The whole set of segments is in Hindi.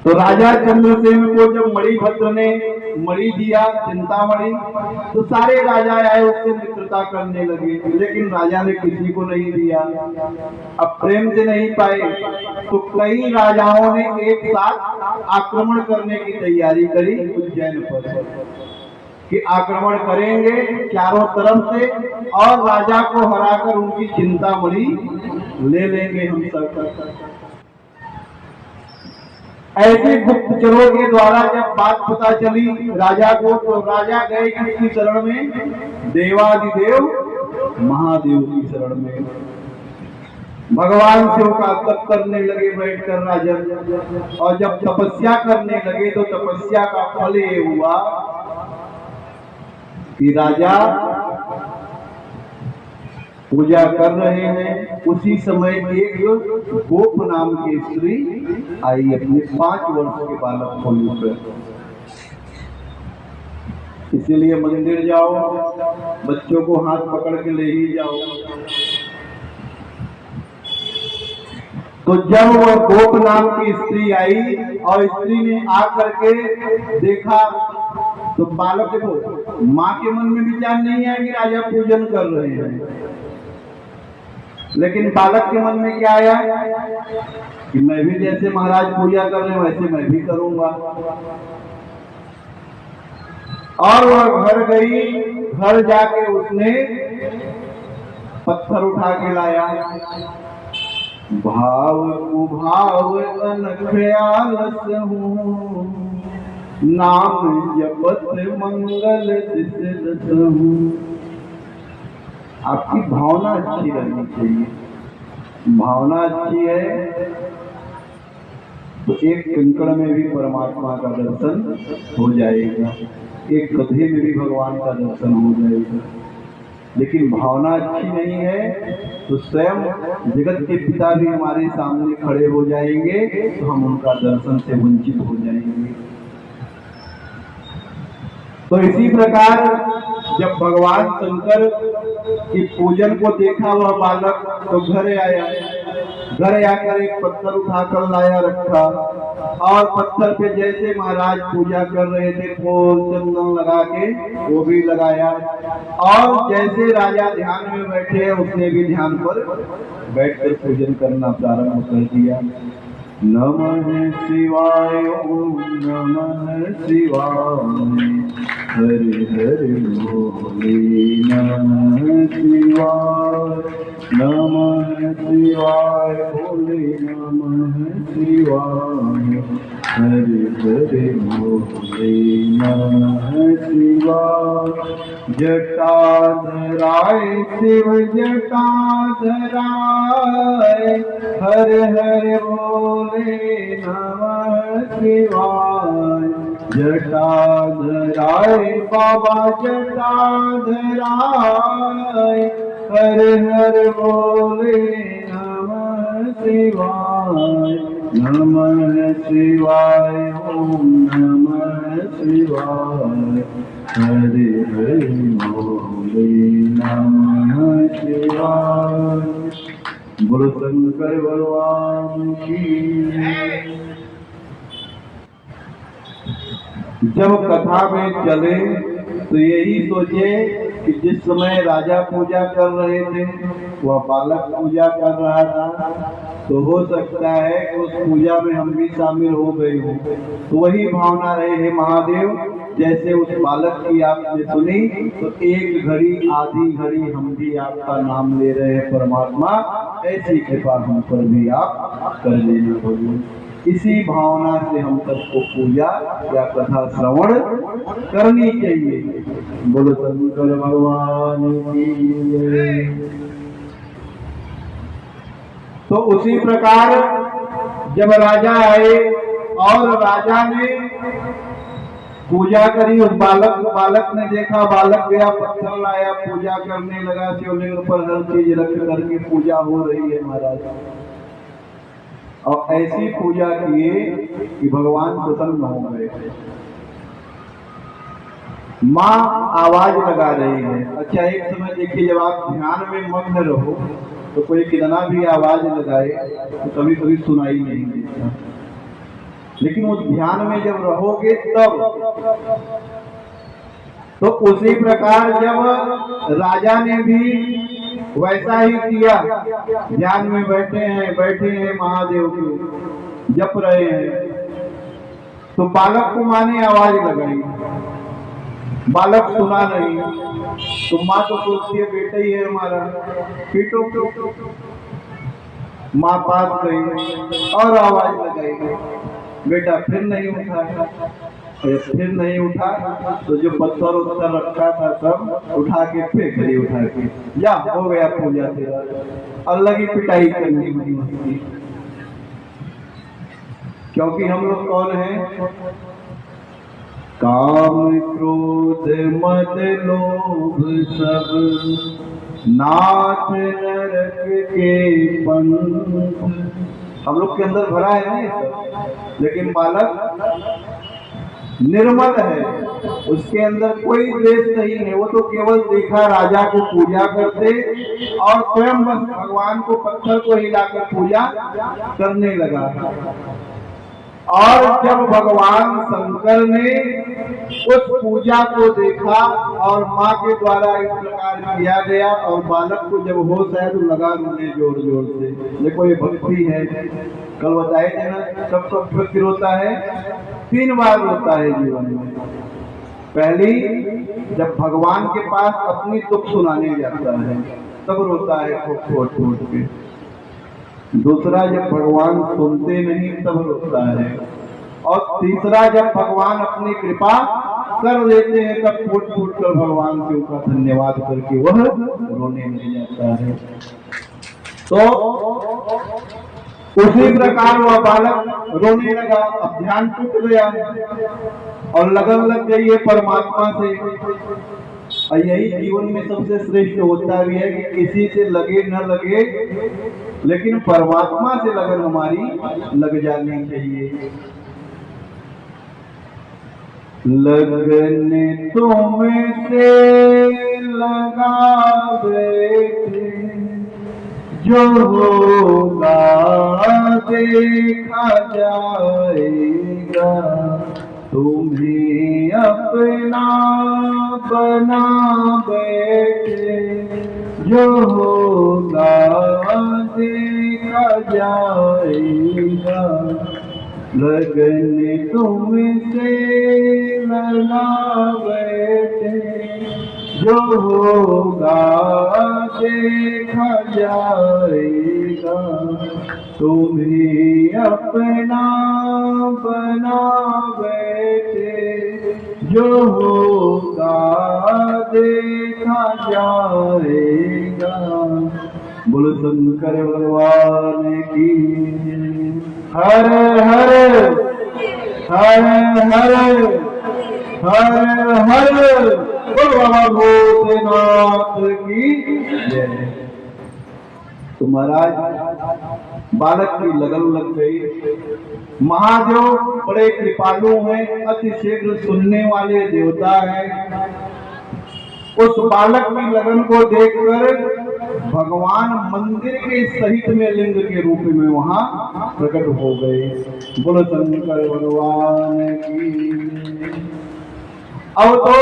तो राजा चंद्रसेन को जब मणिभद्र ने मणि दिया, चिंतामणि, तो सारे राजा आए उससे मित्रता करने लगे, लेकिन राजा ने किसी को नहीं दिया। अब प्रेम से नहीं पाए तो कई राजाओं ने एक साथ आक्रमण करने की तैयारी करी उज्जैन पर, कि आक्रमण करेंगे चारों तरफ से और राजा को हराकर उनकी चिंतामणि ले लेंगे हम सब। ऐसे गुप्तचरों के द्वारा जब बात पता चली राजा को, तो राजा गए किसकी शरण में? देवादिदेव महादेव की शरण में। भगवान शिव का तप करने लगे बैठकर राजा, और जब तपस्या करने लगे तो तपस्या का फल ये हुआ कि राजा पूजा कर रहे हैं, उसी समय एक गोप नाम की स्त्री आई अपने 5 वर्ष के बालक को लेकर। इसीलिए मंदिर जाओ, बच्चों को हाथ पकड़ के ले ही जाओ। तो जब वह गोप नाम की स्त्री आई और स्त्री ने आकर के देखा, तो बालक, देखो माँ के मन में विचार नहीं है कि राजा पूजन कर रहे हैं, लेकिन बालक के मन में क्या आया कि मैं भी जैसे महाराज पूजा कर रहे हैं वैसे मैं भी करूंगा। और वह घर गई, घर जाके उसने पत्थर उठा के लाया। भाव कुभाव अनख्याल सहूं, नाम जपत मंगल दिसहूं। आपकी भावना अच्छी रहनी चाहिए। भावना अच्छी है तो एक कंकड़ में भी परमात्मा का दर्शन हो जाएगा, एक गधे में भी भगवान का दर्शन हो जाएगा। लेकिन भावना अच्छी नहीं है तो स्वयं जगत के पिता भी हमारे सामने खड़े हो जाएंगे, तो हम उनका दर्शन से वंचित हो जाएंगे। तो इसी प्रकार जब भगवान शंकर की पूजन को देखा वह बालक, तो घर आया। घर आकर एक पत्थर उठाकर लाया, रखा, और पत्थर पे जैसे महाराज पूजा कर रहे थे फूल चंदन लगा के वो भी लगाया, और जैसे राजा ध्यान में बैठे उसने भी ध्यान पर बैठकर पूजन करना प्रारंभ कर दिया। नमः शिवाय ओम नमः शिवाय, हरे हरे भोले नमः शिवाय, नमः शिवाय भोले नमः शिवाय, हरे हरे भोले नमः शिवाय। जटाधराय शिव जटाधराय, हरे हरे भोले नमः शिवाय। जटाधराय बाबा जटाधराय, हरे हरे भोले नमः शिवाय। नमः शिवाय ओम नमः शिवाय, हरे हरे भोले नमः शिवाय। बोलो शंकर भगवान की। जब कथा में चले तो यही सोचे कि जिस समय राजा पूजा कर रहे थे वह बालक पूजा कर रहा था, तो हो सकता है कि उस पूजा में हम भी शामिल हो गए हों। तो वही भावना रहे, हे महादेव, जैसे उस बालक की आपने सुनी तो एक घड़ी आधी घड़ी हम भी आपका नाम ले रहे हैं परमात्मा, ऐसी कृपा हम पर भी आप कर देना होगी। इसी भावना से हम सबको पूजा या कथा श्रवण करनी चाहिए। बोलो शंकर भगवान की। तो उसी प्रकार जब राजा आए और राजा ने पूजा करी उस बालक ने देखा, बालक गया पत्थर लाया, पूजा करने लगा, शिवलिंग पर हर चीज रख करके पूजा हो रही है महाराज। और ऐसी पूजा किए कि भगवान प्रसन्न हो गए। माँ आवाज लगा रही है। अच्छा, एक समय देखिए, जब आप ध्यान में मग्न रहो तो कोई कितना भी आवाज लगाए तो कभी कभी सुनाई नहीं देता। लेकिन उस ध्यान में जब रहोगे तब। तो उसी प्रकार जब राजा ने भी वैसा ही किया, ध्यान में बैठे हैं महादेव के, जप रहे हैं, तो बालक को माँ ने आवाज लगाई, बालक सुना नहीं, तो माँ तो सोचती है बेटा ही है हमारा, पीटो पीटो। माँ पास गई और आवाज लगाई, बेटा फिर नहीं उठा, फिर नहीं उठा, तो जो पत्थर उत्तर रखा था सब उठा के फेंक दी, उठा के या हो गया पूजा तेरा, और लगी पिटाई करनी बड़ी मस्ती। क्योंकि हम लोग कौन हैं? काम क्रोध मद लोभ सब नाथ नरक के पंथ, हम लोग के अंदर भरा है ना ये सब। लेकिन बालक निर्मल है, उसके अंदर कोई द्वेष नहीं है, वो तो केवल देखा राजा को पूजा करते और स्वयं बस भगवान को, पत्थर को हिलाकर पूजा करने लगा। और जब भगवान शंकर ने उस पूजा को देखा और माँ के द्वारा इस प्रकार किया गया, और बालक को जब होश आया तो लगा रोने जोर जोर से। देखो ये भक्ति है, कल बताए थे ना, सबको भक्ति रोता है, 3 बार रोता है जीवन में। पहली, जब भगवान के पास अपनी दुख सुनाने जाता है तब रोता है फूट फूट के। दूसरा, जब भगवान सुनते नहीं तब रोता है। और तीसरा, जब भगवान अपनी कृपा कर लेते हैं तब फूट फूट कर भगवान के ऊपर धन्यवाद करके वह रोने लग जाता है। तो उसी प्रकार वह बालक रोने लगा, अब ध्यान टूट गया और लगन लग गई है परमात्मा से। और यही जीवन में सबसे श्रेष्ठ होता भी है कि किसी से लगे न लगे, लेकिन परमात्मा से लगन हमारी लग जानी चाहिए। लगन तुमसे लगावे जो होगा देखा जाएगा, तुम्हें अपना बना बैठे जो होगा देखा जाएगा। लगन तुमसे लगा बैठे जो होगा देखा जाएगा, तुम्हें अपना बना बैठे जो होगा देखा जाएगा। बोलो शंकर भगवान की। हर हर हर हर हर हर बोलो बाबा भूतनाथ की जय। तो महाराज बालक की लगन लग गई। महादेव बड़े कृपालु हैं, अति शीघ्र सुनने वाले देवता हैं। उस बालक की लगन को देखकर भगवान मंदिर के सहित में लिंग के रूप में वहां प्रकट हो गए। बोलो शंकर भगवान की। अब तो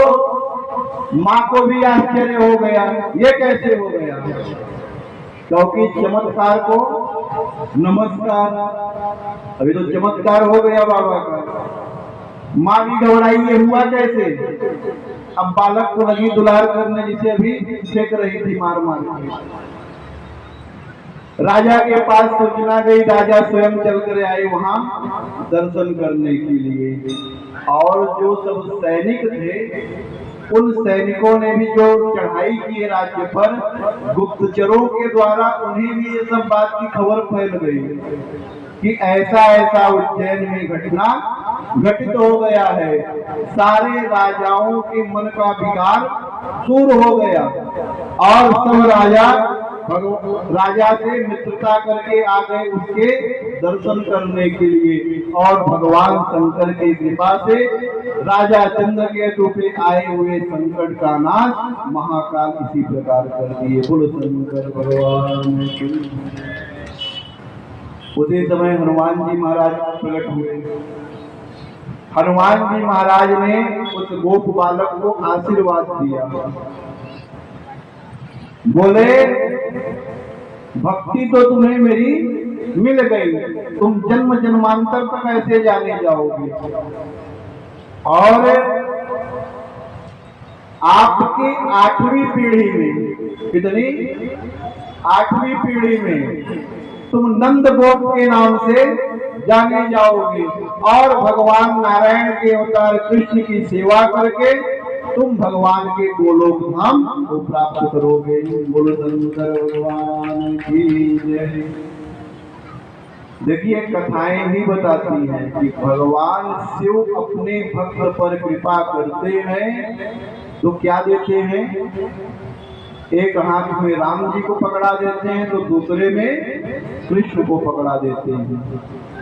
माँ को भी आश्चर्य हो गया, ये कैसे हो गया? क्योंकि चमत्कार को नमस्कार, अभी तो चमत्कार हो गया बाबा का। माँ भी घबराई, ये हुआ कैसे? अब बालक को लगी दुलार करने, जिसे अभी फेंक रही थी मार मार के। राजा के पास सूचना गई, राजा स्वयं चलकर आए वहां दर्शन करने के लिए। और जो सब सैनिक थे, उन सैनिकों ने भी जो चढ़ाई की है राज्य पर, गुप्तचरों के द्वारा उन्हें भी ये सब बात की खबर फैल गई कि ऐसा ऐसा उज्जैन में घटना घटित हो गया है। सारे राजाओं के मन का विकार दूर हो गया और सब राजा से मित्रता करके आ गए उसके दर्शन करने के लिए। और भगवान शंकर की कृपा से राजा चंद्रकेतु पे आए हुए संकट का नाश महाकाल इसी प्रकार कर दिए। बोलो शंकर भगवान की। उसी समय हनुमान जी महाराज प्रकट हुए। हनुमान जी महाराज ने उस गोप बालक को आशीर्वाद दिया, बोले भक्ति तो तुम्हें मेरी मिल गई, तुम जन्म जन्मांतर तक ऐसे जाने जाओगे और आपकी 8वीं पीढ़ी में, कितनी 8वीं पीढ़ी में तुम नंद गोप के नाम से जाने जाओगे और भगवान नारायण के अवतार कृष्ण की सेवा करके तुम भगवान के गोलोक धाम को प्राप्त करोगे। बोलो शंकर भगवान की जय। देखिए कथाएं ही बताती हैं कि भगवान शिव अपने भक्त पर कृपा करते हैं तो क्या देते हैं, एक हाथ में राम जी को पकड़ा देते हैं तो दूसरे में कृष्ण को पकड़ा देते हैं।